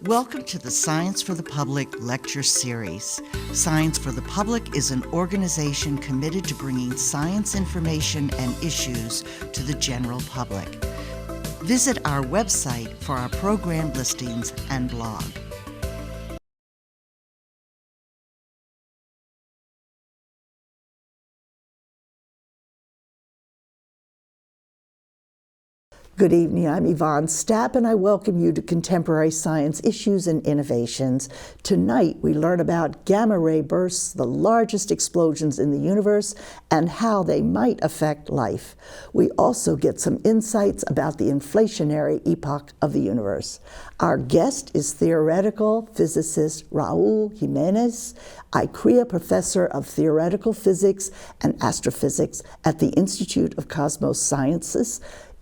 Welcome to the Science for the Public lecture series. Science for the Public is an organization committed to bringing science information and issues to the general public. Visit our website for our program listings and blog. Good evening, I'm Yvonne Stapp, and I welcome you to Contemporary Science Issues and Innovations. Tonight, we learn about gamma ray bursts, the largest explosions in the universe, and how they might affect life. We also get some insights about the inflationary epoch of the universe. Our guest is theoretical physicist Raul Jimenez, ICREA Professor of Theoretical Physics and Astrophysics at the Institute of Cosmos Sciences,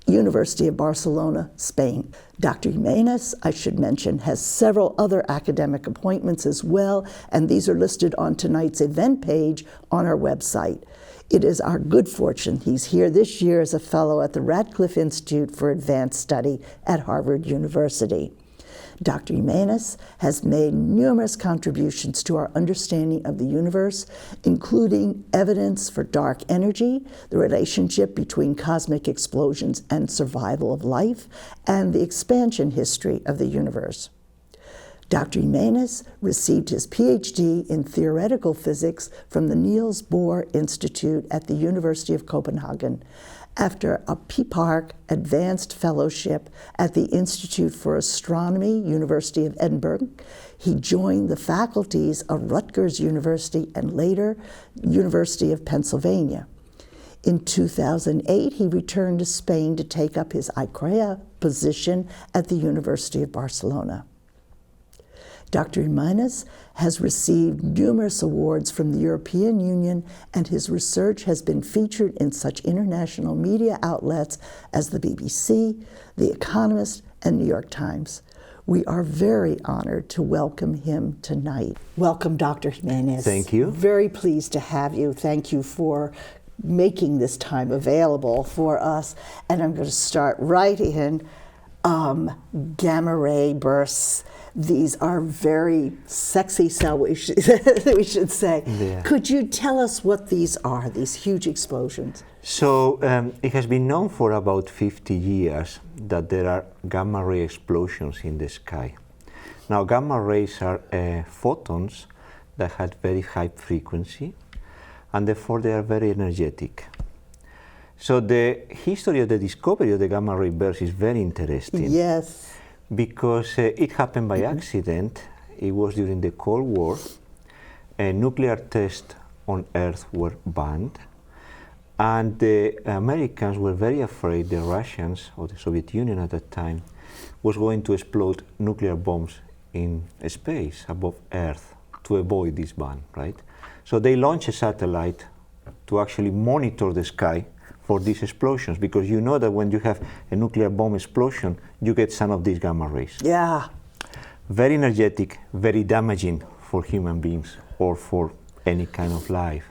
University of Barcelona, Spain. Dr. Jimenez, I should mention, has several other academic appointments as well, and these are listed on tonight's event page on our website. It is our good fortune he's here this year as a fellow at the Radcliffe Institute for Advanced Study at Harvard University. Dr. Jimenez has made numerous contributions to our understanding of the universe, including evidence for dark energy, the relationship between cosmic explosions and survival of life, and the expansion history of the universe. Dr. Jimenez received his Ph.D. in theoretical physics from the Niels Bohr Institute at the University of Copenhagen. After a PPARC Advanced Fellowship at the Institute for Astronomy, University of Edinburgh, he joined the faculties of Rutgers University and later University of Pennsylvania. In 2008, he returned to Spain to take up his ICREA position at the University of Barcelona. Dr. Jimenez has received numerous awards from the European Union, and his research has been featured in such international media outlets as the BBC, The Economist, and New York Times. We are very honored to welcome him tonight. Welcome, Dr. Jimenez. Thank you. Very pleased to have you. Thank you for making this time available for us. And I'm going to start right in. Gamma ray bursts. These are very sexy, so we should say. Yeah. Could you tell us what these are, these huge explosions? So it has been known for about 50 years that there are gamma ray explosions in the sky. Now, gamma rays are photons that have very high frequency, and therefore they are very energetic. So the history of the discovery of the gamma ray burst is very interesting. Yes. Because it happened by accident. It was during the Cold War. Nuclear tests on Earth were banned, and the Americans were very afraid the Russians, or the Soviet Union at that time, was going to explode nuclear bombs in space above Earth to avoid this ban, right? So they launched a satellite to actually monitor the sky for these explosions, because you know that when you have a nuclear bomb explosion, you get some of these gamma rays. Yeah. Very energetic, very damaging for human beings or for any kind of life.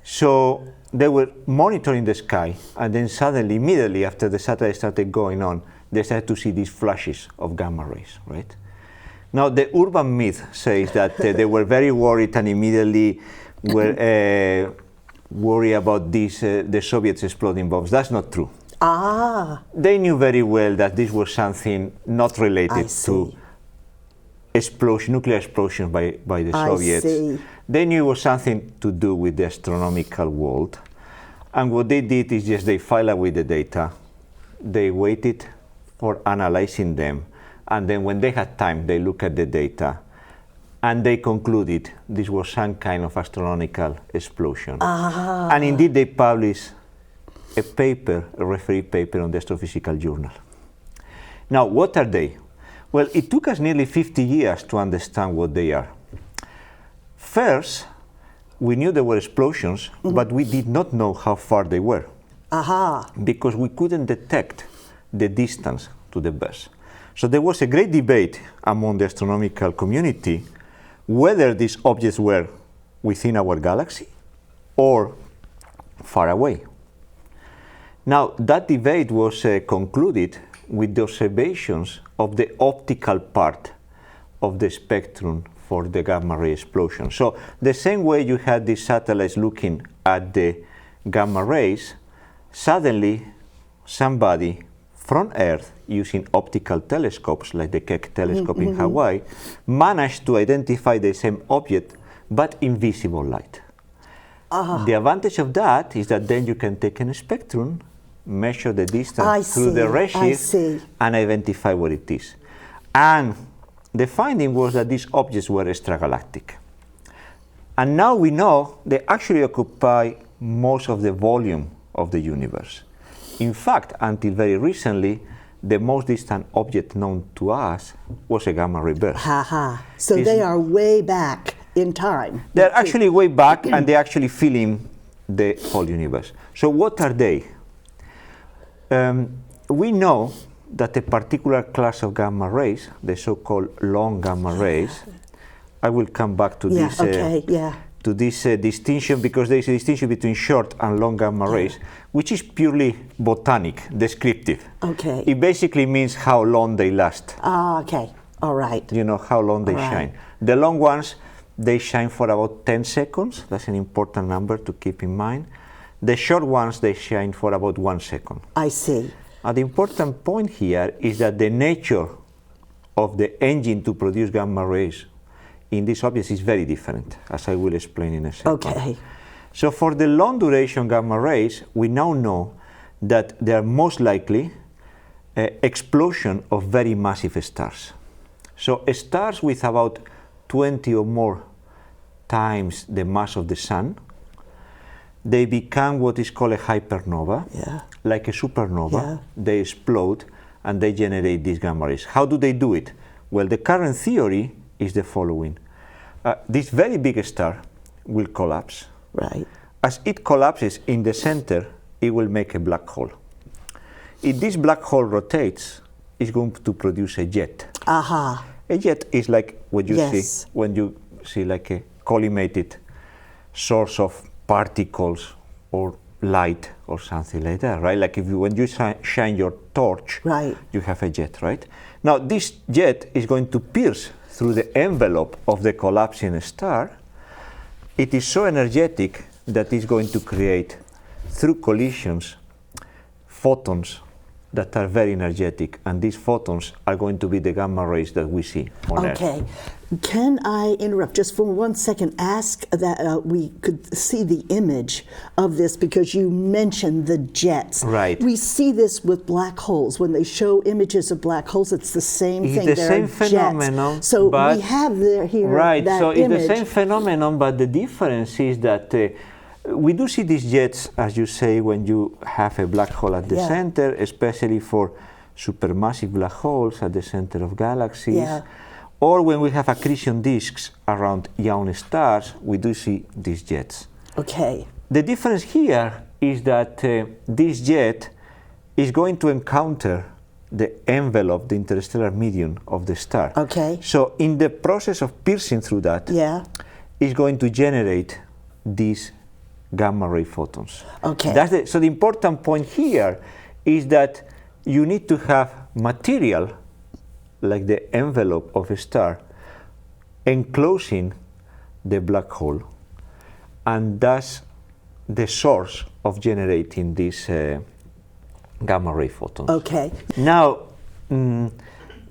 So they were monitoring the sky, and then suddenly, immediately after the satellite started going on, they started to see these flashes of gamma rays, right? Now, the urban myth says that they were very worried and immediately were worry about this, the Soviets exploding bombs. That's not true. Ah. They knew very well that this was something not related to nuclear explosions by the Soviets. See. They knew it was something to do with the astronomical world. And what they did is just they filed away the data, they waited for analyzing them, and then when they had time, they looked at the data, and they concluded this was some kind of astronomical explosion. Ah. And indeed, they published a paper, a referee paper on the Astrophysical Journal. Now, what are they? Well, it took us nearly 50 years to understand what they are. First, we knew there were explosions, but we did not know how far they were. Aha. Because we couldn't detect the distance to the burst. So there was a great debate among the astronomical community whether these objects were within our galaxy or far away. Now, that debate was concluded with the observations of the optical part of the spectrum for the gamma ray explosion. So the same way you had these satellites looking at the gamma rays, suddenly somebody from Earth, using optical telescopes like the Keck telescope in Hawaii, managed to identify the same object but in visible light. The advantage of that is that then you can take a spectrum, measure the distance through the redshift, and identify what it is. And the finding was that these objects were extragalactic. And now we know they actually occupy most of the volume of the universe. In fact, until very recently, the most distant object known to us was a gamma ray burst. So they are way back in time. They're actually way back, and they're actually filling the whole universe. So what are they? We know that a particular class of gamma rays, the so-called long gamma rays, I will come back to this, to this distinction, because there is a distinction between short and long gamma rays, which is purely botanic, descriptive. It basically means how long they last. All right. You know, how long they shine. The long ones, they shine for about 10 seconds. That's an important number to keep in mind. The short ones, they shine for about 1 second. I see. And the important point here is that the nature of the engine to produce gamma rays in these objects is very different, as I will explain in a second. So for the long duration gamma rays, we now know that they are most likely an explosion of very massive stars. So stars with about 20 or more times the mass of the sun, they become what is called a hypernova, like a supernova. They explode and they generate these gamma rays. How do they do it? Well, the current theory is the following. This very big star will collapse. As it collapses in the center, it will make a black hole. If this black hole rotates, it's going to produce a jet. A jet is like what you see when you see like a collimated source of particles or light or something like that, right? Like when you shine your torch, you have a jet, right? Now this jet is going to pierce through the envelope of the collapsing star. It is so energetic that it's going to create, through collisions, photons that are very energetic, and these photons are going to be the gamma rays that we see on Earth. Can I interrupt just for 1 second? Ask that we could see the image of this, because you mentioned the jets. We see this with black holes. When they show images of black holes, it's the same thing. It's the same phenomenon. So we have here that so image. It's the same phenomenon, but the difference is that we do see these jets, as you say, when you have a black hole at the center, especially for supermassive black holes at the center of galaxies. Or when we have accretion disks around young stars, we do see these jets. The difference here is that this jet is going to encounter the envelope, the interstellar medium of the star. So in the process of piercing through that, it's going to generate these gamma ray photons. So the important point here is that you need to have material like the envelope of a star enclosing the black hole, and that's the source of generating these gamma ray photons. Now,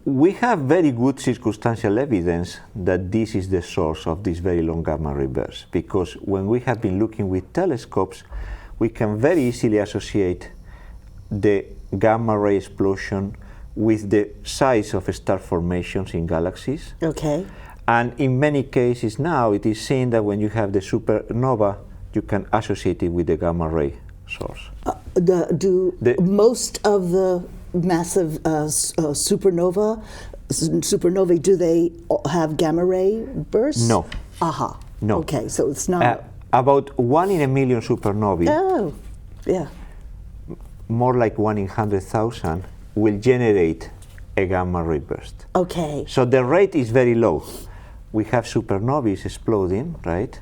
we have very good circumstantial evidence that this is the source of this very long gamma ray bursts, because when we have been looking with telescopes, we can very easily associate the gamma ray explosion with the size of star formations in galaxies. And in many cases now, it is seen that when you have the supernova, you can associate it with the gamma ray source. Most of the massive supernovae, do they have gamma ray bursts? No. No. So it's not... about 1 in a million supernovae, more like 1 in 100,000, will generate a gamma ray burst. So the rate is very low. We have supernovae exploding, right?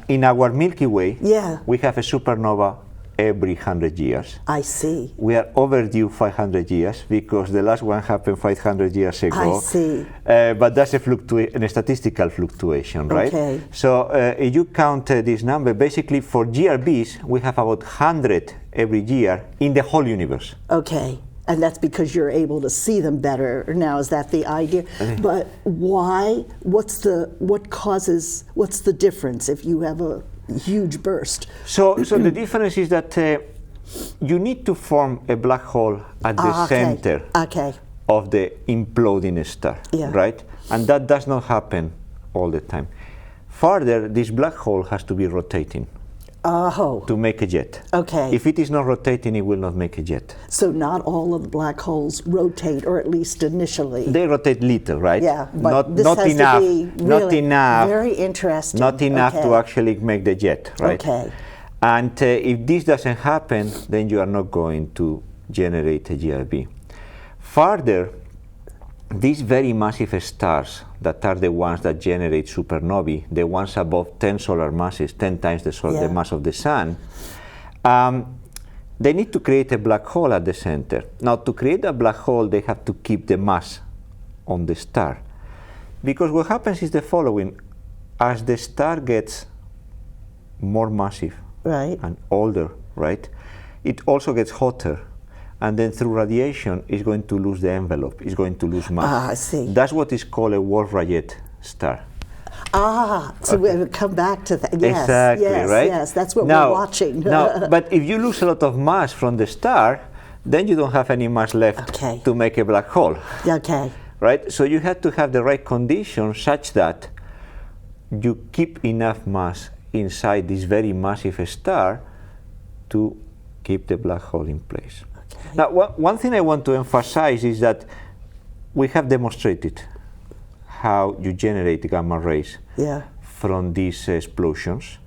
In our Milky Way, we have a supernova every 100 years. I see. We are overdue 500 years because the last one happened 500 years ago. I see. But that's a statistical fluctuation, right? Okay. So if you count this number, basically for GRBs, we have about 100 every year in the whole universe. Okay. And that's because you're able to see them better now. Is that the idea? But why? What's the difference if you have a huge burst? So the difference is that you need to form a black hole at the center of the imploding star, right? And that does not happen all the time. Further, this black hole has to be rotating to make a jet. Okay. If it is not rotating, it will not make a jet. So not all of the black holes rotate, or at least initially. They rotate little, right? Yeah, but not enough. To be really not enough. Very interesting. Not enough to actually make the jet, right? Okay. And if this doesn't happen, then you are not going to generate a GRB. Further, these very massive stars that are the ones that generate supernovae, the ones above 10 solar masses, 10 times the mass of the sun, they need to create a black hole at the center. Now, to create a black hole, they have to keep the mass on the star. Because what happens is the following. As the star gets more massive and older, right, it also gets hotter. And then through radiation, it's going to lose the envelope. It's going to lose mass. I see. That's what is called a Wolf-Rayet star. So we'll come back to that. Yes, exactly, yes, right? Yes, that's what we're watching. But if you lose a lot of mass from the star, then you don't have any mass left to make a black hole. Okay. Right? So you have to have the right conditions such that you keep enough mass inside this very massive star to keep the black hole in place. Now, one thing I want to emphasize is that we have demonstrated how you generate gamma rays from these explosions.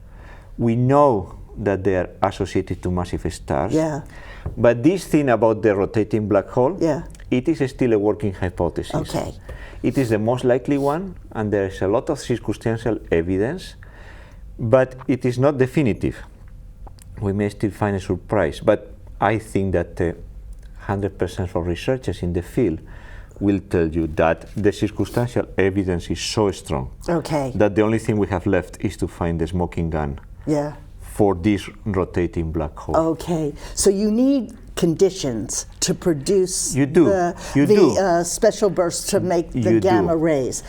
We know that they are associated to massive stars. But this thing about the rotating black hole, it is still a working hypothesis. It is the most likely one, and there is a lot of circumstantial evidence, but it is not definitive. We may still find a surprise, but I think that 100% of researchers in the field will tell you that the circumstantial evidence is so strong that the only thing we have left is to find the smoking gun for this rotating black hole. Okay, so you need conditions to produce the special bursts to make the gamma rays.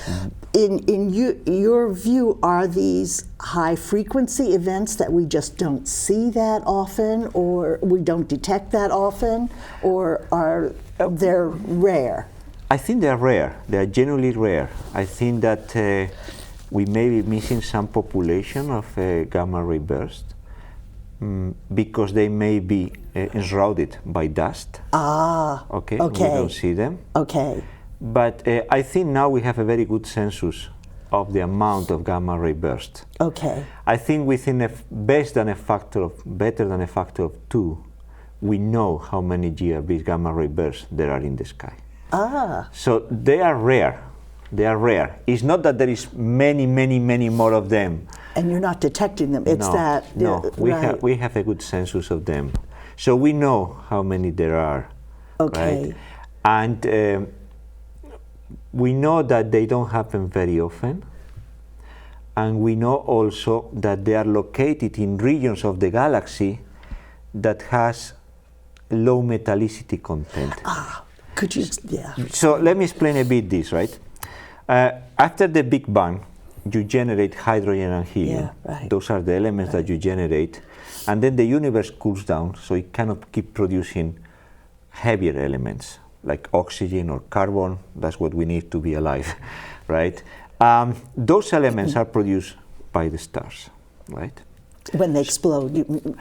In your view, are these high frequency events that we just don't see that often, or we don't detect that often, or are they rare? I think they are rare. They are genuinely rare. I think that we may be missing some population of gamma ray bursts because they may be enshrouded by dust. We don't see them. But I think now we have a very good census of the amount of gamma ray bursts. I think within better than a factor of 2, we know how many GRBs, gamma ray bursts, there are in the sky. So they are rare. They are rare. It's not that there is many more of them. And you're not detecting them. It's we have a good census of them. So we know how many there are. Right? And we know that they don't happen very often. And we know also that they are located in regions of the galaxy that has low metallicity content. Could you? So let me explain a bit this, right? After the Big Bang, you generate hydrogen and helium. Those are the elements that you generate. And then the universe cools down, so it cannot keep producing heavier elements like oxygen or carbon. That's what we need to be alive, right? Those elements are produced by the stars, right? When they explode. In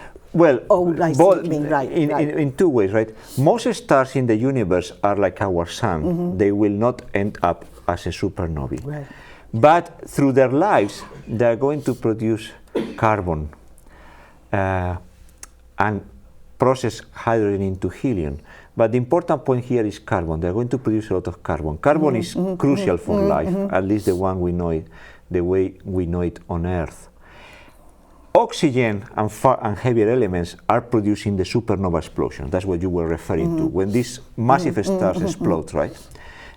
two ways, right? Most stars in the universe are like our sun. They will not end up as a supernovae. But through their lives, they are going to produce carbon and process hydrogen into helium. But the important point here is carbon. They're going to produce a lot of carbon. Carbon is crucial for life, at least the one we know it, the way we know it on Earth. oxygen and heavier elements are producing the supernova explosion. That's what you were referring to, when these massive stars explode, right?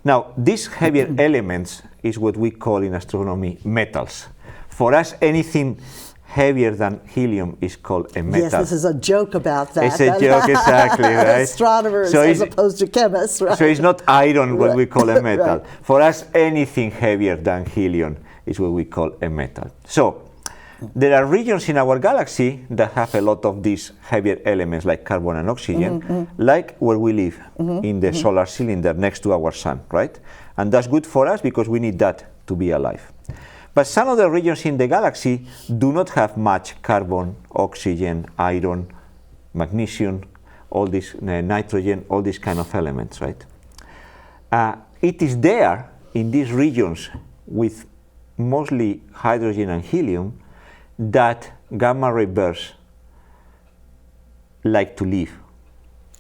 Now, these heavier elements is what we call in astronomy metals. For us, anything heavier than helium is called a metal. Yes, this is a joke about that. It's a joke, exactly, right? Astronomers as opposed to chemists, right? So it's not iron what we call a metal. Right. For us, anything heavier than helium is what we call a metal. So there are regions in our galaxy that have a lot of these heavier elements like carbon and oxygen, like where we live in the solar cylinder next to our sun, right? And that's good for us because we need that to be alive. But some of the regions in the galaxy do not have much carbon, oxygen, iron, magnesium, all this nitrogen, all these kind of elements, right? It is there in these regions with mostly hydrogen and helium that gamma ray bursts like to live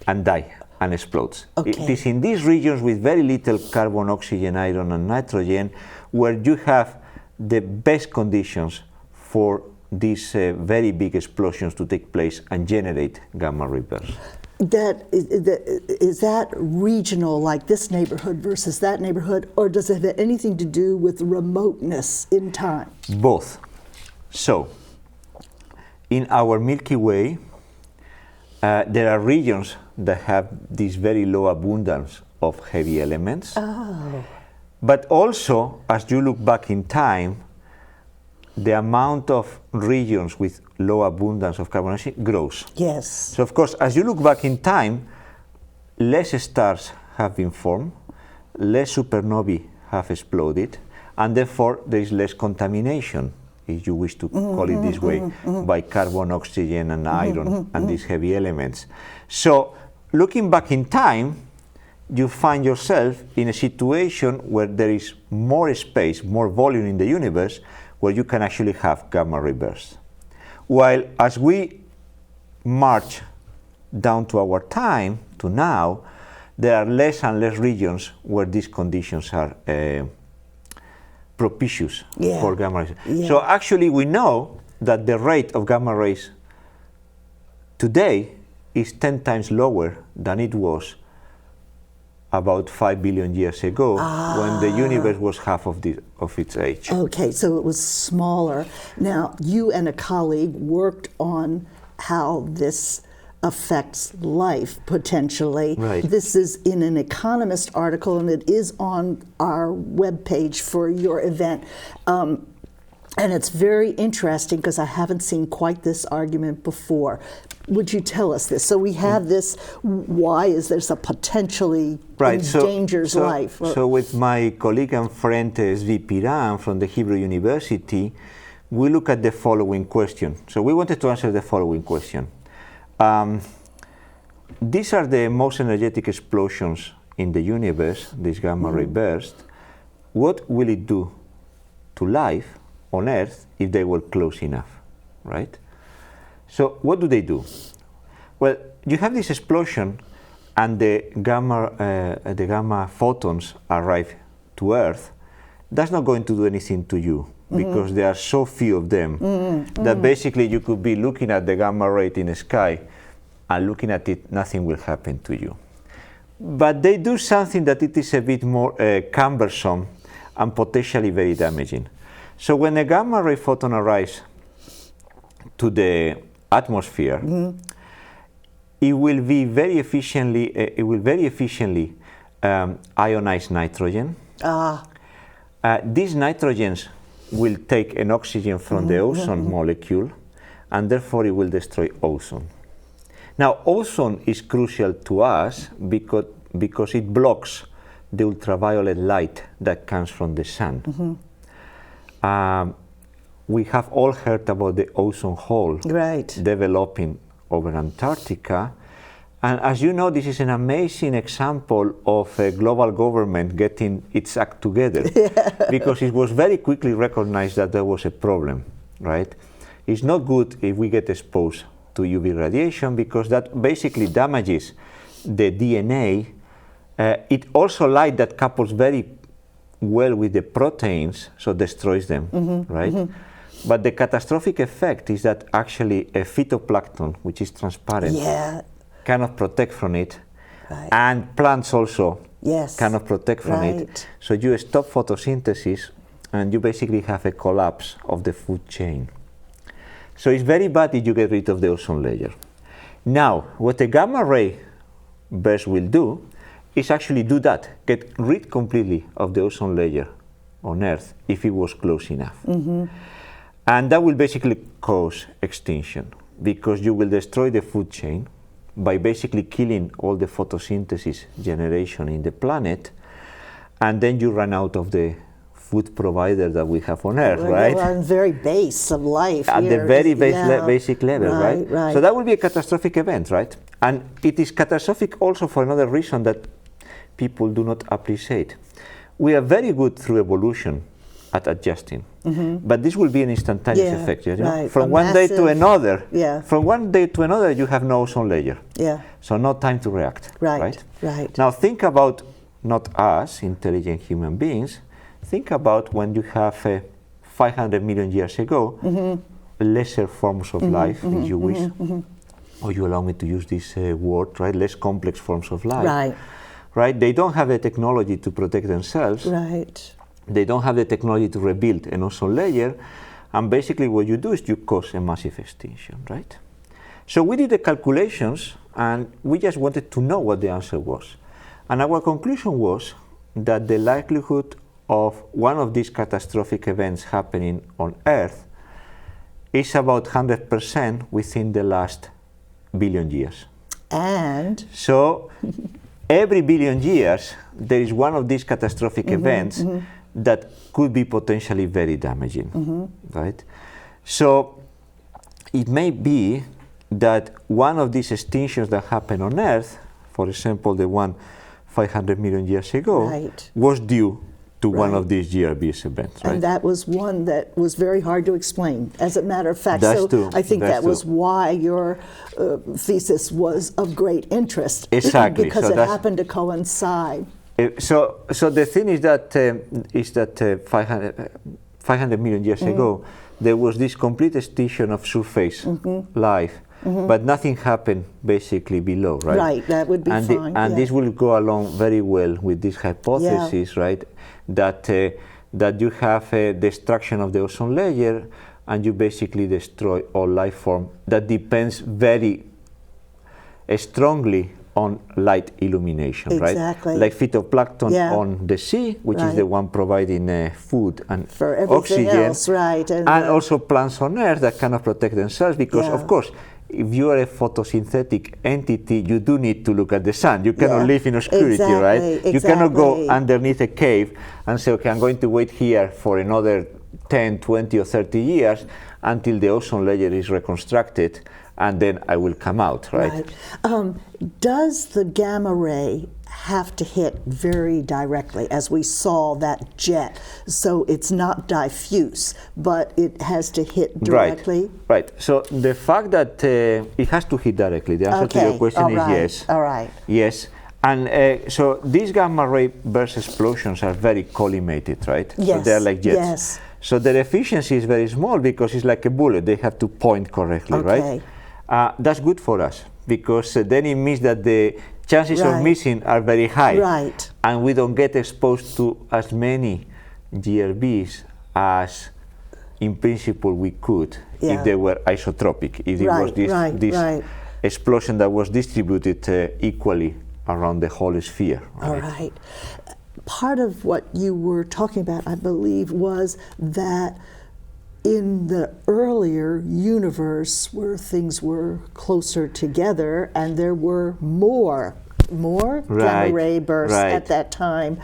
and die and explodes. Okay. It is in these regions with very little carbon, oxygen, iron, and nitrogen where you have the best conditions for these very big explosions to take place and generate gamma ray bursts. Is that regional, like this neighborhood versus that neighborhood, or does it have anything to do with remoteness in time? Both. So, in our Milky Way, there are regions that have this very low abundance of heavy elements. Oh. But also, as you look back in time, the amount of regions with low abundance of carbon dioxide grows. Yes. So, of course, as you look back in time, less stars have been formed, less supernovae have exploded, and therefore there is less contamination, if you wish to call it this way, by carbon, oxygen, and iron, and these heavy elements. So, looking back in time, you find yourself in a situation where there is more space, more volume in the universe, where you can actually have gamma ray bursts. While as we march down to our time, to now, there are less and less regions where these conditions are propitious for gamma rays. Yeah. So actually we know that the rate of gamma rays today is 10 times lower than it was about 5 billion years ago, when the universe was half of its age. Okay, so it was smaller. Now, you and a colleague worked on how this affects life, potentially. Right. This is in an Economist article, and it is on our webpage for your event. And it's very interesting because I haven't seen quite this argument before. Would you tell us this? So we have this, why is this a potentially endangers life? So with my colleague and friend Zvi Piran from the Hebrew University, we look at the following question. So we wanted to answer the following question. These are the most energetic explosions in the universe, this gamma ray burst. What will it do to life on Earth if they were close enough, right? So what do? Well, you have this explosion and the gamma photons arrive to Earth. That's not going to do anything to you because there are so few of them that basically you could be looking at the gamma ray in the sky and looking at it, nothing will happen to you. But they do something that it is a bit more cumbersome and potentially very damaging. So when a gamma ray photon arrives to the atmosphere, it will very efficiently ionize nitrogen. These nitrogens will take an oxygen from the ozone molecule, and therefore it will destroy ozone. Now, ozone is crucial to us because it blocks the ultraviolet light that comes from the sun. We have all heard about the ozone hole developing over Antarctica. And as you know, this is an amazing example of a global government getting its act together because it was very quickly recognized that there was a problem, right? It's not good if we get exposed to UV radiation because that basically damages the DNA. It also light that couples very well with the proteins, so destroys them, right? But the catastrophic effect is that actually a phytoplankton, which is transparent, cannot protect from it, and plants also cannot protect from it. So you stop photosynthesis, and you basically have a collapse of the food chain. So it's very bad if you get rid of the ozone layer. Now, what a gamma ray burst will do is actually do that, get rid completely of the ozone layer on Earth if it was close enough. And that will basically cause extinction, because you will destroy the food chain by basically killing all the photosynthesis generation in the planet, and then you run out of the food provider that we have on Earth, right? On the very base of life. At the very basic level, right? So that will be a catastrophic event, right? And it is catastrophic also for another reason that people do not appreciate. We are very good through evolution at adjusting, but this will be an instantaneous effect. You know? From one day to another, from one day to another, you have no ozone layer. So no time to react. Right. Now think about not us, intelligent human beings. Think about when you have 500 million years ago, lesser forms of life, if you wish, or you allow me to use this word, right? Less complex forms of life. Right? They don't have the technology to protect themselves. They don't have the technology to rebuild an ozone layer, and basically what you do is you cause a massive extinction, right? So we did the calculations, and we just wanted to know what the answer was. And our conclusion was that the likelihood of one of these catastrophic events happening on Earth is about 100% within the last billion years. And? So every billion years, there is one of these catastrophic events that could be potentially very damaging, right? So it may be that one of these extinctions that happened on Earth, for example, the one 500 million years ago, was due to one of these GRBs events, right? And that was one that was very hard to explain, as a matter of fact. That's so true. I think that was why your thesis was of great interest. Exactly. Because so it happened to coincide. So the thing is that 500 million years ago, there was this complete extinction of surface life, but nothing happened basically below, right? Right, that would be fine. And this will go along very well with this hypothesis, right? That you have a destruction of the ozone layer, and you basically destroy all life form that depends very strongly on light illumination, right? Like phytoplankton on the sea, which is the one providing food and for everything oxygen, else, and also plants on Earth that cannot protect themselves, because of course, if you are a photosynthetic entity, you do need to look at the sun. You cannot live in obscurity, right? You cannot go underneath a cave and say, okay, I'm going to wait here for another 10, 20 or 30 years until the ozone layer is reconstructed, and then I will come out, right? Does the gamma ray have to hit very directly, as we saw that jet? So it's not diffuse, but it has to hit directly? Right. So the fact that it has to hit directly, the answer to your question is yes. Yes. And so these gamma ray burst explosions are very collimated, right? So they're like jets. So their efficiency is very small because it's like a bullet. They have to point correctly, right? That's good for us, because then it means that the chances of missing are very high, and we don't get exposed to as many GRBs as in principle we could if they were isotropic, if there was this explosion that was distributed equally around the whole sphere. Part of what you were talking about, I believe, was that in the earlier universe, where things were closer together and there were more gamma ray bursts at that time,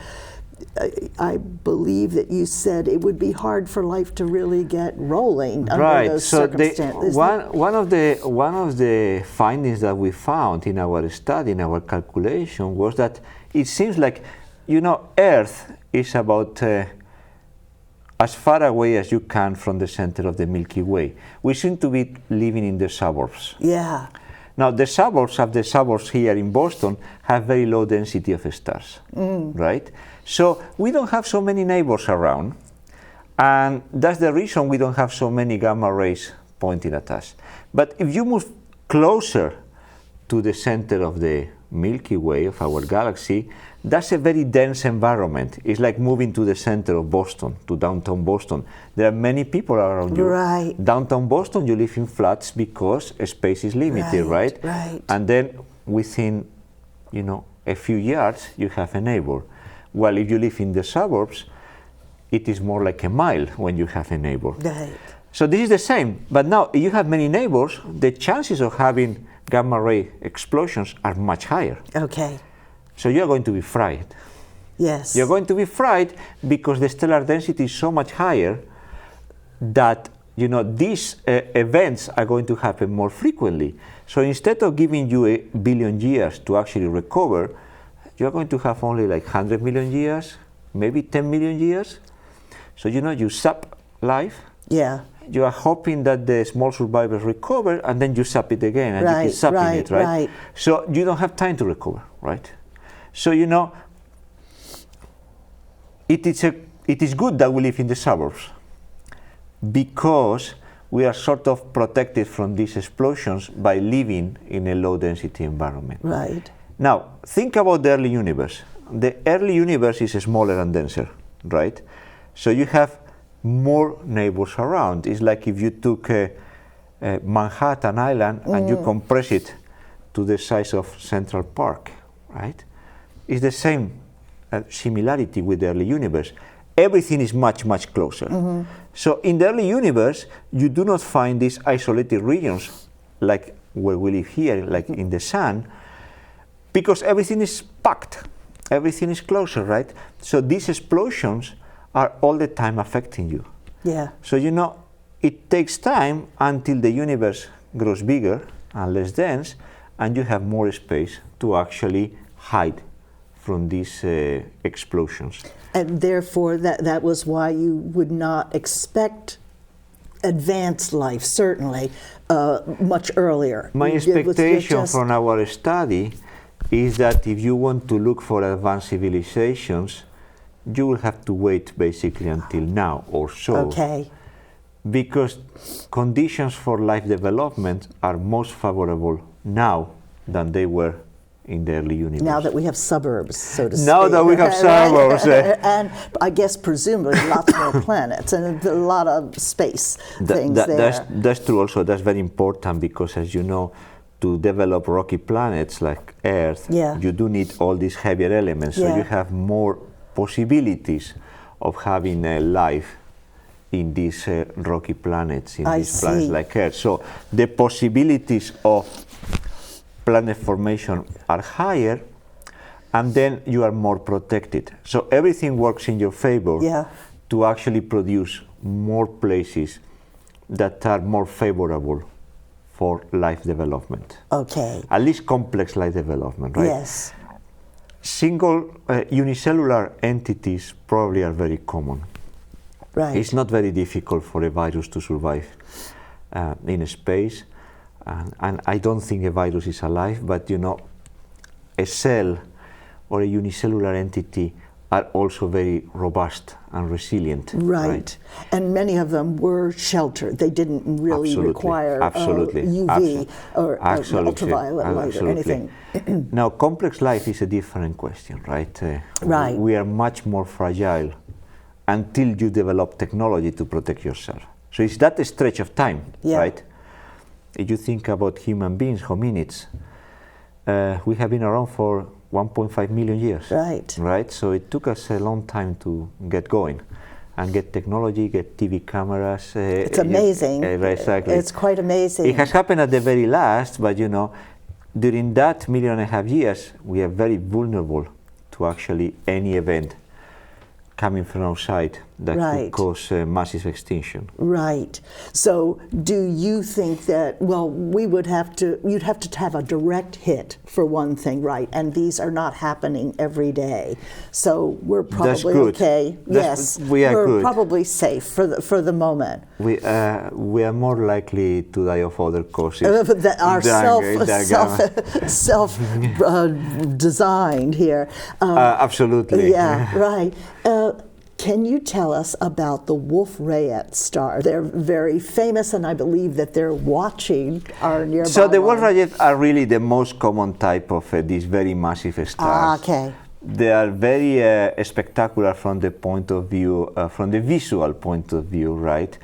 I believe that you said it would be hard for life to really get rolling under those circumstances. One of the findings that we found in our study, in our calculation, was that it seems like, you know, Earth is about as far away as you can from the center of the Milky Way. We seem to be living in the suburbs. Now, the suburbs here in Boston have very low density of stars, right? So we don't have so many neighbors around, And that's the reason we don't have so many gamma rays pointing at us. But if you move closer to the center of the Milky Way, of our galaxy, that's a very dense environment. It's like moving to the center of Boston, to downtown Boston. There are many people around you. Right. Downtown Boston, you live in flats because space is limited, right? Right. And then within, a few yards, you have a neighbor. While if you live in the suburbs, it is more like a mile when you have a neighbor. Right. So this is the same, but now if you have many neighbors, the chances of having gamma ray explosions are much higher. Okay. So you're going to be fried. Yes. You're going to be fried because the stellar density is so much higher that these events are going to happen more frequently. So instead of giving you 1 billion years to actually recover, you're going to have only like 100 million years, maybe 10 million years. So you sap life. Yeah. You are hoping that the small survivors recover, and then you sap it again, and you keep sapping it, right? Right. So you don't have time to recover, right? So it is good that we live in the suburbs because we are sort of protected from these explosions by living in a low-density environment. Right. Now, think about the early universe. The early universe is smaller and denser, right? So you have more neighbors around. It's like if you took Manhattan Island and you compress it to the size of Central Park, right? It's the same similarity with the early universe. Everything is much, much closer. So in the early universe, you do not find these isolated regions like where we live here, like in the sun, because everything is packed. Everything is closer, right? So these explosions are all the time affecting you. Yeah. So it takes time until the universe grows bigger and less dense, and you have more space to actually hide from these explosions. And therefore, that was why you would not expect advanced life, certainly, much earlier. My You expectation just- from our study is that if you want to look for advanced civilizations, you will have to wait basically until now or so. Okay. Because conditions for life development are most favorable now than they were in the early universe. Now that we have suburbs, so to speak. Now that we have suburbs. And I guess presumably lots more planets and a lot of space things there. That's true also. That's very important because, as you know, to develop rocky planets like Earth, you do need all these heavier elements. So you have more possibilities of having life in these rocky planets, in these planets like Earth. So the possibilities of planet formation are higher, and then you are more protected. So everything works in your favor to actually produce more places that are more favorable for life development. Okay. At least complex life development, right? Yes. Single unicellular entities probably are very common. Right. It's not very difficult for a virus to survive in space. And I don't think a virus is alive, but a cell or a unicellular entity are also very robust and resilient. Right. And many of them were sheltered. They didn't really require UV or ultraviolet light or anything. Now, complex life is a different question, right? Right. We are much more fragile until you develop technology to protect yourself. So it's that stretch of time, right? If you think about human beings, hominids, we have been around for 1.5 million years. Right. Right? So it took us a long time to get going and get technology, get TV cameras. It's amazing. Exactly. It's quite amazing. It has happened at the very last, but during that 1.5 million years, we are very vulnerable to actually any event coming from outside that could cause massive extinction. Right. So do you think that, well, you'd have to have a direct hit for one thing, right? And these are not happening every day. So we're probably okay. We're probably safe for the moment. We are more likely to die of other causes. Our self designed here. Absolutely. Yeah, right. Can you tell us about the Wolfray stars? They're very famous, and I believe that they're watching our nearby So the one. Wolfrays are really the most common type of these very massive stars. Okay. They are very spectacular from the point of view, from the visual point of view, right?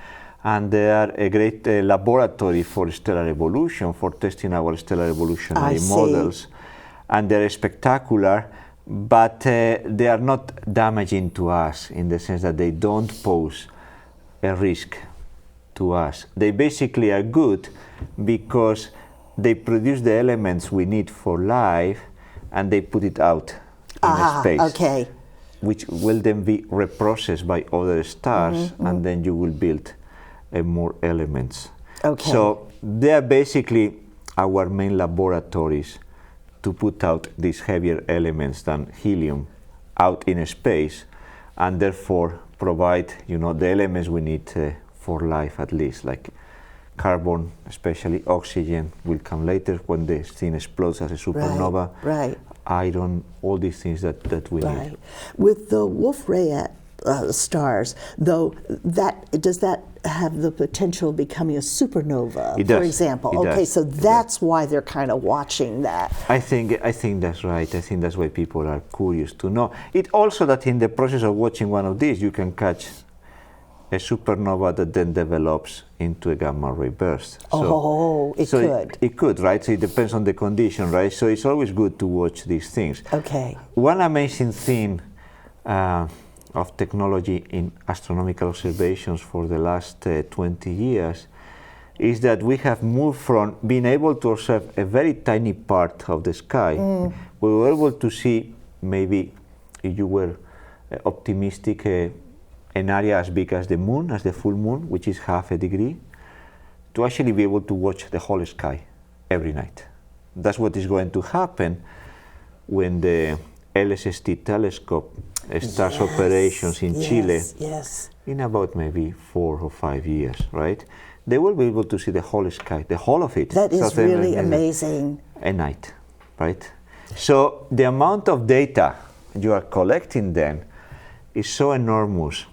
And they are a great laboratory for stellar evolution, for testing our stellar evolutionary models. And they're spectacular, but they are not damaging to us in the sense that they don't pose a risk to us. They basically are good because they produce the elements we need for life, and they put it out in space, okay. which will then be reprocessed by other stars, and then you will build more elements. Okay. So they are basically our main laboratories to put out these heavier elements than helium out in space, and therefore provide, you know, the elements we need for life, at least, like carbon, especially oxygen will come later when the thing explodes as a supernova. Right. Iron, all these things that we need. With the Wolfray stars, though, does that have the potential of becoming a supernova, It does. for example? It Okay, does. so that's why they're kind of watching that. I think that's right. I think that's why people are curious to know. It also that in the process of watching one of these, you can catch a supernova that then develops into a gamma ray burst. It could. It could, right? So it depends on the condition, right? So it's always good to watch these things. Okay. One amazing thing of technology in astronomical observations for the last 20 years is that we have moved from being able to observe a very tiny part of the sky. We were able to see, maybe if you were optimistic, an area as big as the moon, as the full moon, which is half a degree, to actually be able to watch the whole sky every night. That's what is going to happen when the LSST telescope starts operations in Chile in about maybe 4 or 5 years, right? They will be able to see the whole sky, the whole of it. That is really amazing. A night, right? So the amount of data you are collecting then is so enormous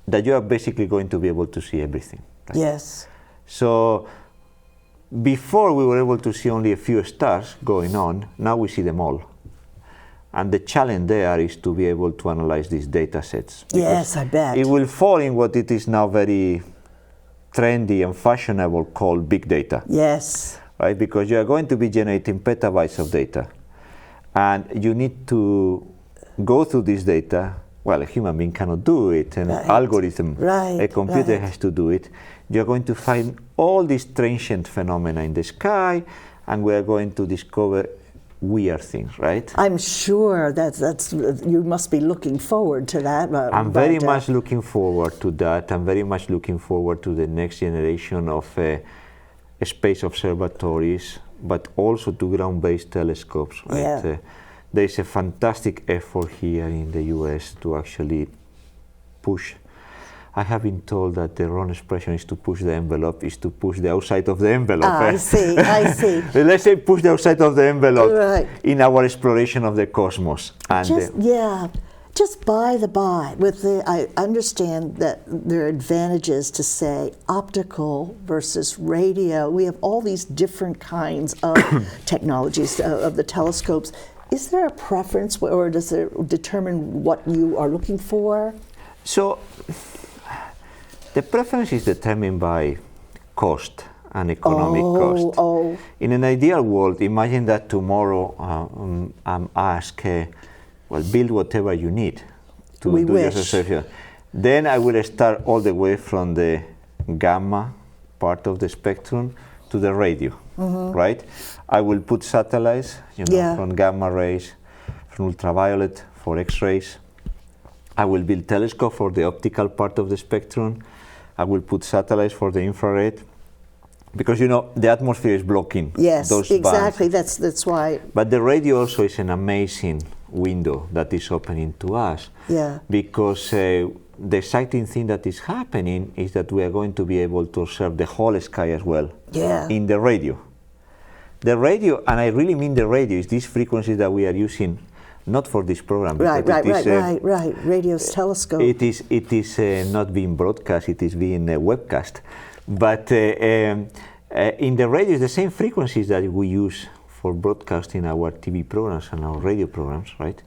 that you are basically going to be able to see everything. Right? Yes. So before we were able to see only a few stars going on, now we see them all. And the challenge there is to be able to analyze these data sets. Yes, I bet. It will fall in what it is now very trendy and fashionable called big data. Yes. Right? Because you are going to be generating petabytes of data. And you need to go through this data. Well, a human being cannot do it, an algorithm, a computer has to do it. You're going to find all these transient phenomena in the sky, and we're going to discover weird things, right? I'm sure that's you must be looking forward to that. I'm very much looking forward to that. I'm very much looking forward to the next generation of space observatories, but also to ground-based telescopes, right? Yeah. There's a fantastic effort here in the US to actually push. I have been told that the wrong expression is to push the envelope, is to push the outside of the envelope. I see, I see. Let's say push the outside of the envelope in our exploration of the cosmos. And just by the by, I understand that there are advantages to, say, optical versus radio. We have all these different kinds of technologies of the telescopes. Is there a preference, or does it determine what you are looking for? So, the preference is determined by cost and economic cost. In an ideal world, imagine that tomorrow I'm asked, well, build whatever you need to do your observation. Then I will start all the way from the gamma part of the spectrum to the radio, right? I will put satellites, from gamma rays, from ultraviolet, for X-rays. I will build telescope for the optical part of the spectrum. I will put satellites for the infrared, because the atmosphere is blocking those exactly. bands. That's why. But the radio also is an amazing window that is opening to us. Yeah. Because the exciting thing that is happening is that we are going to be able to observe the whole sky as well. Yeah. In the radio. The radio, and I really mean the radio, is these frequencies that we are using not for this program. Right, because right. Radio's telescope. It is not being broadcast, it is being webcast. But in the radio, it's the same frequencies that we use for broadcasting our TV programs and our radio programs, right?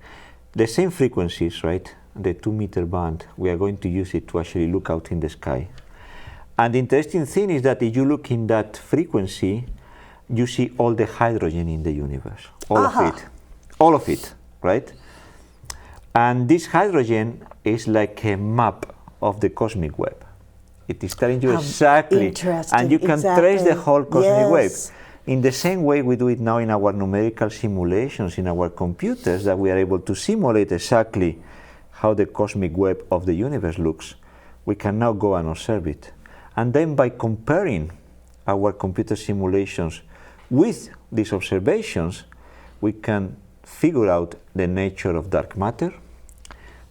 The same frequencies, right? The 2-meter band, we are going to use it to actually look out in the sky. And the interesting thing is that if you look in that frequency, you see all the hydrogen in the universe, all of it, right? And this hydrogen is like a map of the cosmic web. It is telling you exactly, and you can trace the whole cosmic web. In the same way we do it now in our numerical simulations in our computers, that we are able to simulate exactly how the cosmic web of the universe looks. We can now go and observe it. And then by comparing our computer simulations with these observations, we can figure out the nature of dark matter,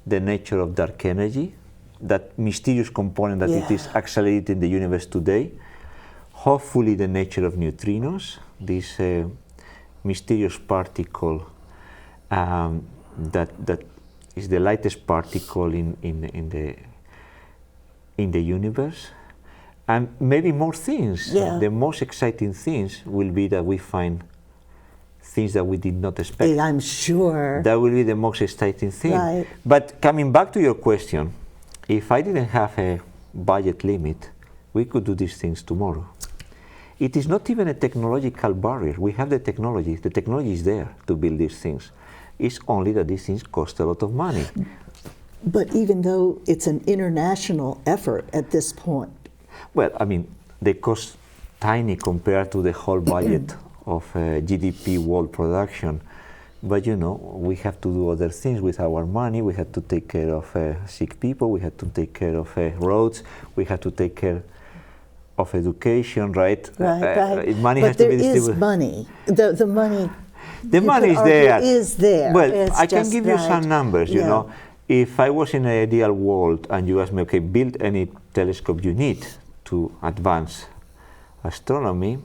the nature of dark energy, that mysterious component that it is accelerating the universe today, hopefully the nature of neutrinos, this mysterious particle that is the lightest particle in the universe, and maybe more things. The most exciting things will be that we find things that we did not expect. I'm sure. That will be the most exciting thing. Right. But coming back to your question, if I didn't have a budget limit, we could do these things tomorrow. It is not even a technological barrier. We have the technology. The technology is there to build these things. It's only that these things cost a lot of money. But even though it's an international effort at this point. Well, I mean, they cost tiny compared to the whole budget of GDP world production. But you know, we have to do other things with our money. We have to take care of sick people. We have to take care of roads. We have to take care of education, right? Right. Money but has to be there distributed. is money. The money. The money is there. Well, it's I can just give you some numbers. You know, if I was in an ideal world and you asked me, okay, build any telescope you need to advance astronomy,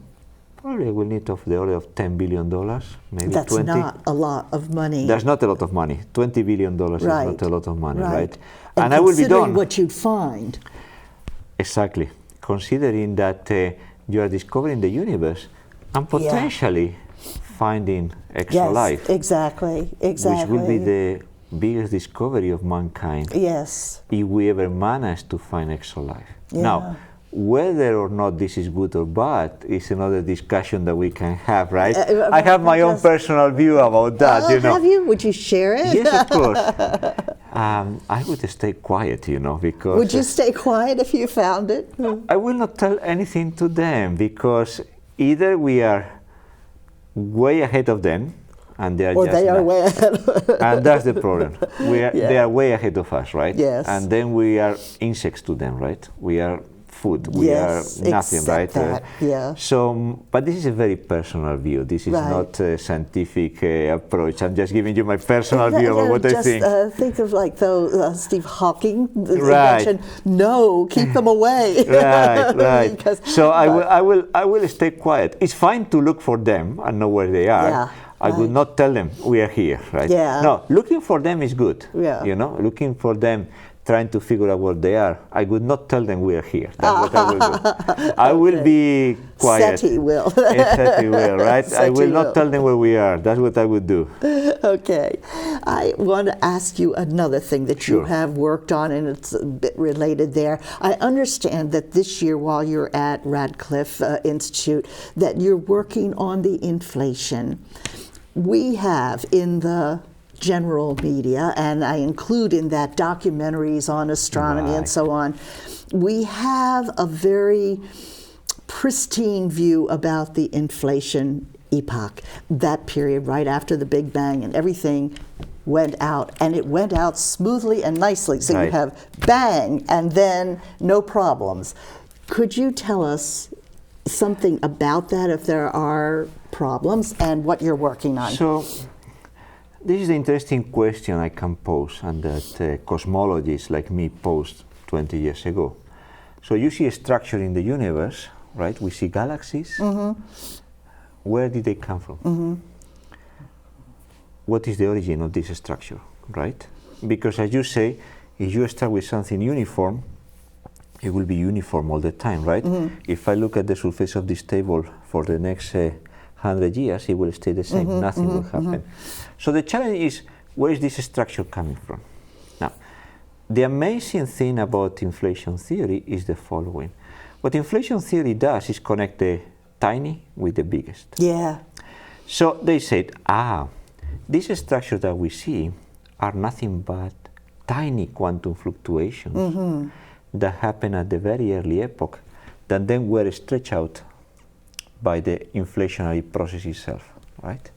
probably we'll need of the order of $10 billion, maybe That's 20. That's not a lot of money. That's not a lot of money. $20 billion is not a lot of money, right? And I will be done. what you'd find. Exactly. Considering that you are discovering the universe and potentially finding extra life. Exactly. Which will be the biggest discovery of mankind. Yes. If we ever manage to find extra life. Now, whether or not this is good or bad is another discussion that we can have, right? I have my own personal view about that, you know. Have you? Would you share it? Yes, of course. I would stay quiet, you know, because... Would you stay quiet if you found it? I will not tell anything to them, because either we are way ahead of them, and they are or just they are way ahead of us. And that's the problem. They are way ahead of us, right? Yes. And then we are insects to them, right? We are food. We are nothing, right? So, but this is a very personal view. This is not a scientific approach. I'm just giving you my personal view of what I think. Think of like Steve Hawking mentioned, no, keep them away. Right. So I will stay quiet. It's fine to look for them and know where they are. I would not tell them we are here, right? No, looking for them is good. You know, looking for them, trying to figure out what they are. I would not tell them we are here. That's what I will do. I will be quiet. SETI will. SETI will, right? I will not tell them where we are. That's what I would do. Okay. I want to ask you another thing that you have worked on, and it's a bit related there. I understand that this year, while you're at Radcliffe Institute, that you're working on the inflation. We have in the general media, and I include in that documentaries on astronomy and so on, we have a very pristine view about the inflation epoch, that period right after the Big Bang, and everything went out, and it went out smoothly and nicely. So you have bang, and then no problems. Could you tell us something about that, if there are problems, and what you're working on? So, this is an interesting question I can pose, and that cosmologists like me posed 20 years ago. So you see a structure in the universe, right? We see galaxies. Where did they come from? what is the origin of this structure, right? Because as you say, if you start with something uniform, it will be uniform all the time, right? If I look at the surface of this table for the next 100 years, it will stay the same, nothing will happen. So the challenge is, where is this structure coming from? Now, the amazing thing about inflation theory is the following. What inflation theory does is connect the tiny with the biggest. Yeah. So they said, these structures that we see are nothing but tiny quantum fluctuations that happen at the very early epoch that then were stretched out by the inflationary process itself, right?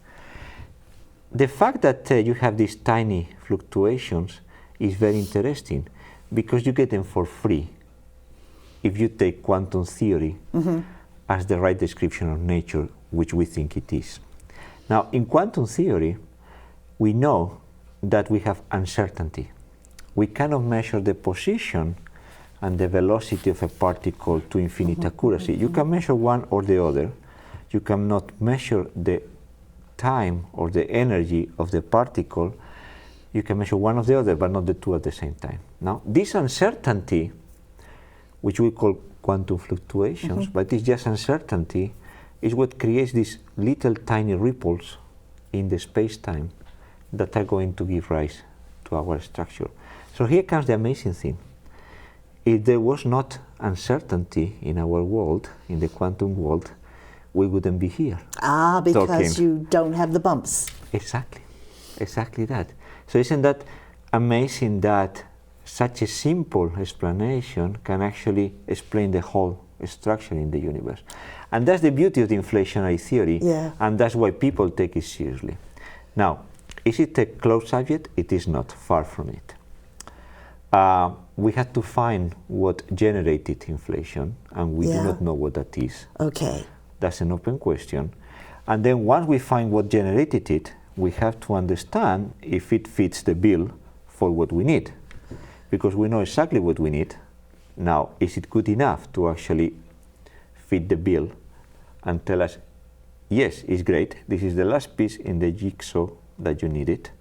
The fact that you have these tiny fluctuations is very interesting because you get them for free if you take quantum theory as the right description of nature, which we think it is. Now, in quantum theory, we know that we have uncertainty. We cannot measure the position and the velocity of a particle to infinite accuracy. You can measure one or the other. You cannot measure the time or the energy of the particle. You can measure one or the other, but not the two at the same time. Now, this uncertainty, which we call quantum fluctuations, but it's just uncertainty, is what creates these little tiny ripples in the space-time that are going to give rise to our structure. So here comes the amazing thing. If there was not uncertainty in our world, in the quantum world, we wouldn't be here. Because talking. you don't have the bumps. Exactly that. So isn't that amazing that such a simple explanation can actually explain the whole structure in the universe? And that's the beauty of the inflationary theory, and that's why people take it seriously. Now, is it a closed subject? It is not, far from it. We had to find what generated inflation, and we do not know what that is. Okay. That's an open question. And then once we find what generated it, we have to understand if it fits the bill for what we need. Because we know exactly what we need. Now, is it good enough to actually fit the bill and tell us, yes, it's great, this is the last piece in the jigsaw that you needed,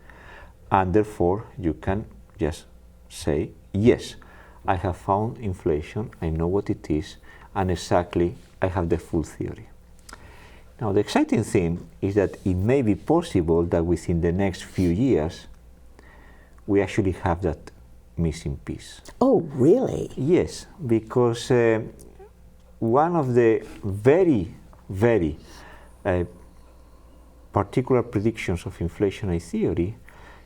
and therefore you can just say, yes, I have found inflation, I know what it is, and exactly I have the full theory. Now, the exciting thing is that it may be possible that within the next few years, we actually have that missing piece. Oh, really? Yes, because one of the very, very particular predictions of inflationary theory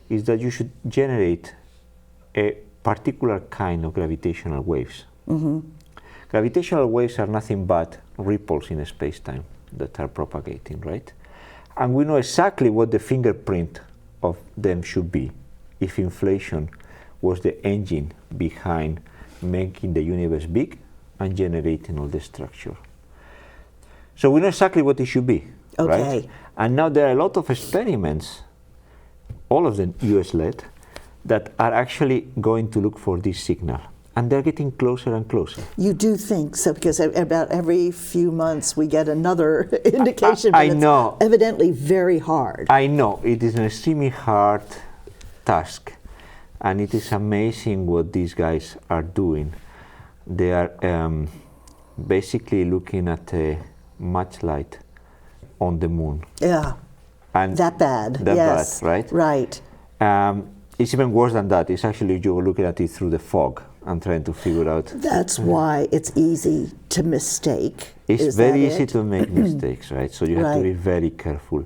is that you should generate a particular kind of gravitational waves. Gravitational waves are nothing but ripples in space-time that are propagating, right? And we know exactly what the fingerprint of them should be if inflation was the engine behind making the universe big and generating all the structure. So we know exactly what it should be, right? And now there are a lot of experiments, all of them US-led, that are actually going to look for this signal. And they're getting closer and closer. You do think so, because about every few months we get another indication, I but know. It's evidently very hard. I know, it is an extremely hard task. And it is amazing what these guys are doing. They are basically looking at much light on the moon. Yeah, and that bad, that yes. bad, right? Right. It's even worse than that. It's actually you're looking at it through the fog and trying to figure out. That's why it's easy to mistake. It's very easy to make mistakes, right? So you have to be very careful.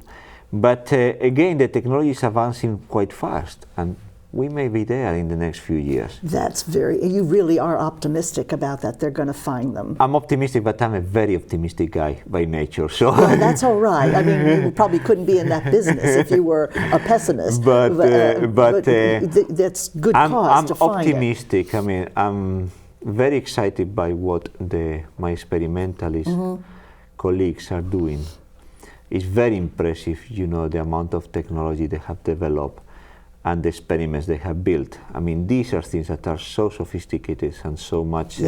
But again, the technology is advancing quite fast, and we may be there in the next few years. You really are optimistic about that. They're going to find them. I'm optimistic, but I'm a very optimistic guy by nature. So well, that's all right. I mean, you probably couldn't be in that business if you were a pessimist. But that's good cause to find I'm optimistic. I mean, I'm very excited by what my experimentalist colleagues are doing. It's very impressive, the amount of technology they have developed and the experiments they have built. I mean, these are things that are so sophisticated and so much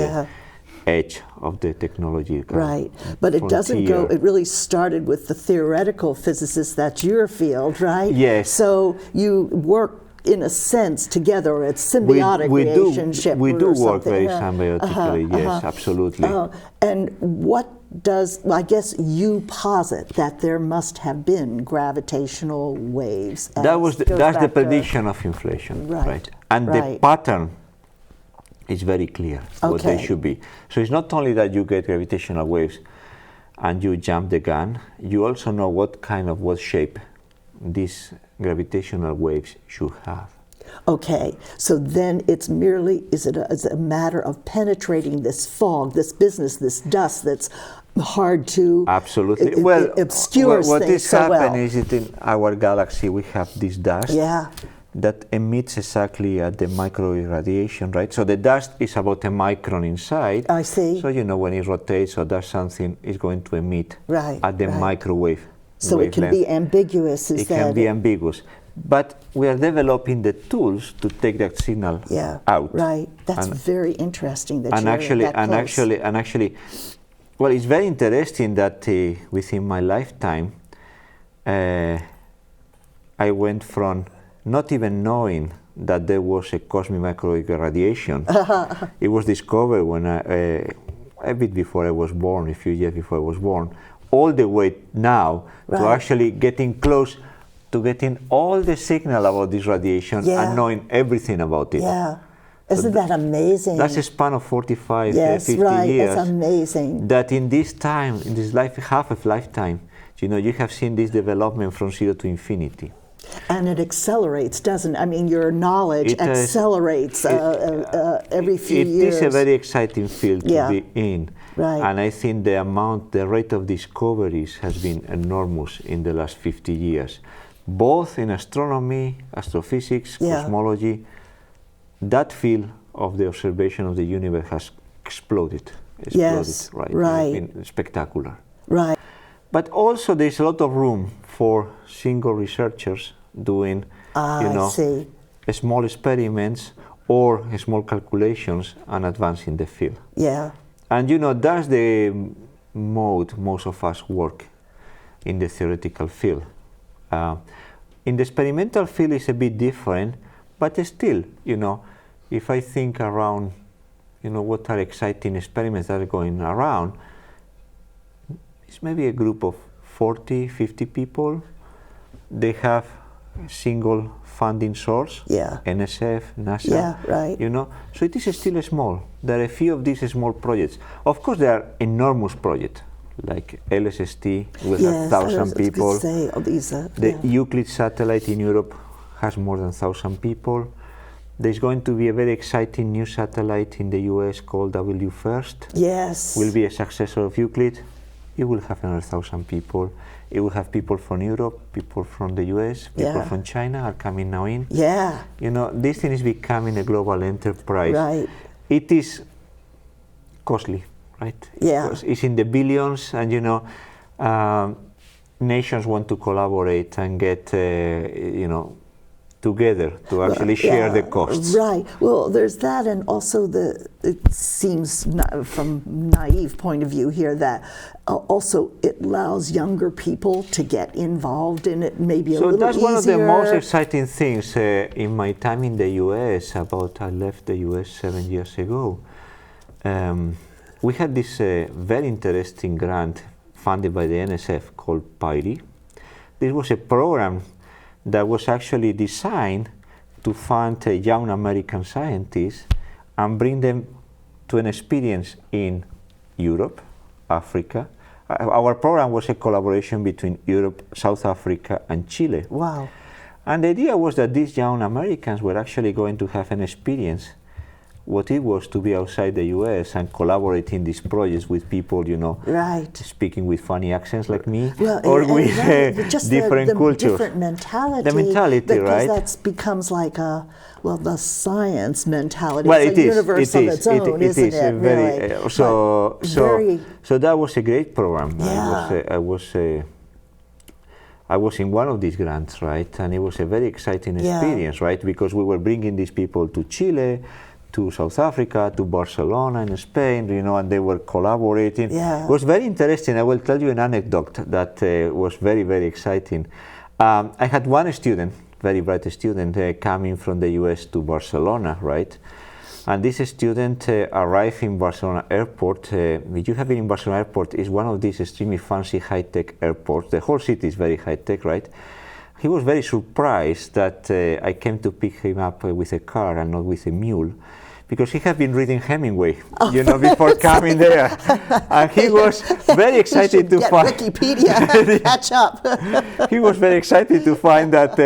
edge of the technology. Right, but it doesn't go, it really started with the theoretical physicists, that's your field, right? Yes. So you work in a sense together, or it's symbiotic relationship. We do work something. very symbiotically, yes, absolutely. And what does, well, I guess you posit that there must have been gravitational waves. That's the prediction of inflation, right? And the pattern is very clear what they should be. So it's not only that you get gravitational waves and you jump the gun, you also know what shape these gravitational waves should have. Okay, so then it's merely, is it a matter of penetrating this fog, this business, this dust that's hard to... Absolutely. It obscures what things is so well. happening is that in our galaxy we have this dust that emits exactly at the microwave radiation, right? So the dust is about a micron inside. I see. So you know when it rotates or does something, it's going to emit at the microwave. So it can be ambiguous, it can be ambiguous. But we are developing the tools to take that signal out. Right. That's very interesting that and you're actually, that and close. actually, well, it's very interesting that within my lifetime, I went from not even knowing that there was a cosmic microwave radiation. It was discovered when a bit before I was born, a few years before I was born, all the way now to actually getting close to getting all the signal about this radiation and knowing everything about it. Yeah. Isn't that amazing? That's a span of 45, 50 right. years. It's amazing. That in this time, in this half of lifetime, you know, you have seen this development from 0 to infinity. And it accelerates, doesn't it? I mean, your knowledge accelerates every few years. It is a very exciting field to be in. Right. And I think the rate of discoveries has been enormous in the last 50 years, both in astronomy, astrophysics, cosmology. That field of the observation of the universe has exploded. Yes, right. It's been spectacular. Right. But also there's a lot of room for single researchers doing, small experiments or small calculations and advancing the field. Yeah. And you know, that's the mode most of us work in the theoretical field. In the experimental field it's a bit different, but still, you know, if I think around, you know, what are exciting experiments that are going around, it's maybe a group of 40, 50 people. They have a single funding source, NSF, NASA, you know, so it is still small. There are a few of these small projects. Of course, there are enormous projects, like LSST with 1,000 people. The Euclid satellite in Europe has more than 1,000 people. There's going to be a very exciting new satellite in the US called WFIRST. Yes. Will be a successor of Euclid. It will have another 1,000 people. It will have people from Europe, people from the US, people from China are coming now in. Yeah. You know, this thing is becoming a global enterprise. Right. It is costly, right? Yeah. It's in the billions, and you know, nations want to collaborate and get, you know, together to actually share the costs. Right. Well, there's that, and also it seems from naive point of view here that also it allows younger people to get involved in it, maybe a little easier. So that's one of the most exciting things in my time in the US. I left the US 7 years ago. We had this very interesting grant funded by the NSF called Ph.D. This was a program that was actually designed to fund young American scientists and bring them to an experience in Europe, Africa. Our program was a collaboration between Europe, South Africa, and Chile. Wow. And the idea was that these young Americans were actually going to have an experience what it was to be outside the US and collaborating these projects with people, you know, speaking with funny accents like me, or with different cultures. Different mentality. The mentality, because that becomes like the science mentality. Well, it's a universe of its own, isn't it? Very, so that was a great program. Yeah. I was in one of these grants, right? And it was a very exciting experience, right? Because we were bringing these people to Chile, to South Africa, to Barcelona in Spain, and they were collaborating. Yeah. It was very interesting. I will tell you an anecdote that was very, very exciting. I had one student, very bright student, coming from the US to Barcelona, right? And this student arrived in Barcelona airport. If you have been in Barcelona airport, is one of these extremely fancy high-tech airports. The whole city is very high-tech, right? He was very surprised that I came to pick him up with a car and not with a mule, because he had been reading Hemingway, before coming there. And he was very excited to find Wikipedia, catch up. He was very excited to find that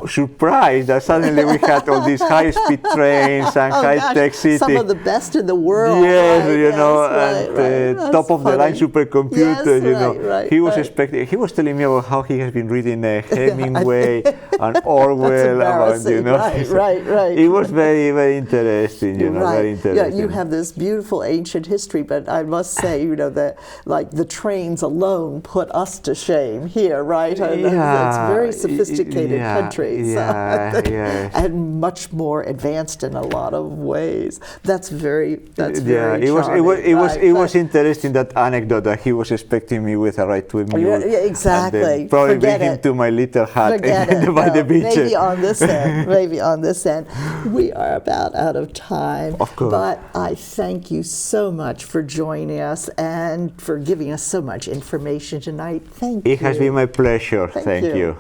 surprised that suddenly we had all these high-speed trains and high-tech city. Some of the best in the world. Yes, right? and top-of-the-line supercomputer. Yes, he was expecting. He was telling me about how he has been reading Hemingway and Orwell. Right. It was very, very interesting. Very interesting. Yeah, you have this beautiful ancient history, but I must say, the trains alone put us to shame here, right? And it's a very sophisticated country. And much more advanced in a lot of ways. That's very charming. It was interesting, that anecdote, that he was expecting me with a right-wing mule. Yeah, exactly. And then probably bring him to my little hut by the beach. Maybe on this end. We are about out of time. Of course. But I thank you so much for joining us and for giving us so much information tonight. Thank you. It has been my pleasure. Thank you.